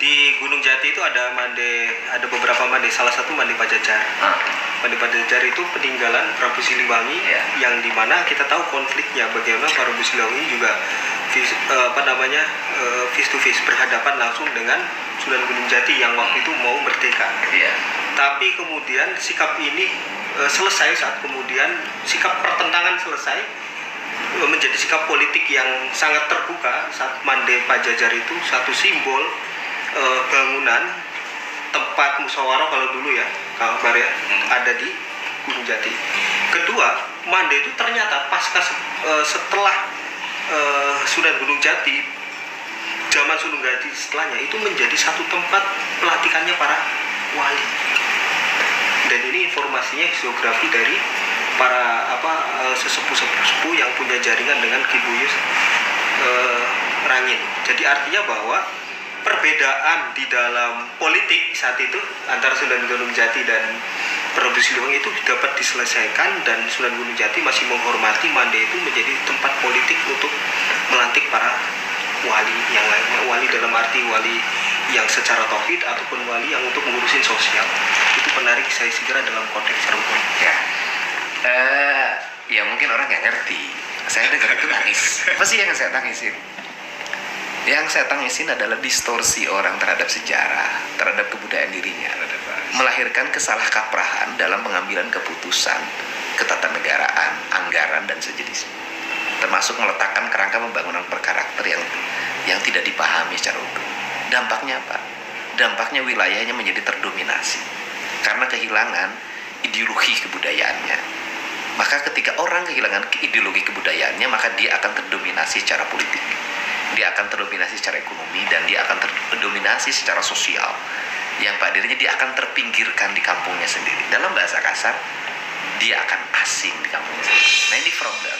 Di Gunung Jati itu ada beberapa mande, salah satu Mande Pajajar. Mande Pajajar itu peninggalan Prabu Siliwangi, yang dimana kita tahu konfliknya bagaimana Prabu Siliwangi juga face to face, berhadapan langsung dengan Sunan Gunung Jati yang waktu itu mau merdeka. Tapi kemudian sikap ini selesai saat kemudian sikap pertentangan selesai, menjadi sikap politik yang sangat terbuka saat Mande Pajajar itu satu simbol bangunan tempat musyawarah kalau dulu ya, Kang Akbar ya, ada di Gunung Jati. Kedua, Mande itu ternyata setelah Sunan Gunung Jati, zaman Sunan Gunung Jati setelahnya itu menjadi satu tempat pelatihannya para wali. Dan ini informasinya geografi dari para sesepuh-sepuh yang punya jaringan dengan Ki Buyut Rangin. Jadi artinya bahwa perbedaan di dalam politik saat itu antara Sunan Gunung Jati dan Prabu Siliwangi itu dapat diselesaikan, dan Sunan Gunung Jati masih menghormati Mande itu menjadi tempat politik untuk melantik para wali yang lainnya. Wali dalam arti wali yang secara tauhid ataupun wali yang untuk mengurusin sosial. Itu menarik saya kira dalam konteks Cirebon. Ya mungkin orang nggak ngerti. Saya dengar itu nangis. Apa sih yang saya tangisin? Yang saya tangisin adalah distorsi orang terhadap sejarah, terhadap kebudayaan dirinya, melahirkan kesalahkaprahan dalam pengambilan keputusan, ketatanegaraan, anggaran dan sejenisnya, termasuk meletakkan kerangka pembangunan berkarakter yang tidak dipahami secara utuh. Dampaknya apa? Dampaknya wilayahnya menjadi terdominasi karena kehilangan ideologi kebudayaannya. Maka ketika orang kehilangan ideologi kebudayaannya, maka dia akan terdominasi secara politik, dia akan terdominasi secara ekonomi, dan dia akan terdominasi secara sosial. Yang pada dirinya dia akan terpinggirkan di kampungnya sendiri. Dalam bahasa kasar, dia akan asing di kampungnya sendiri. Nah, ini problem.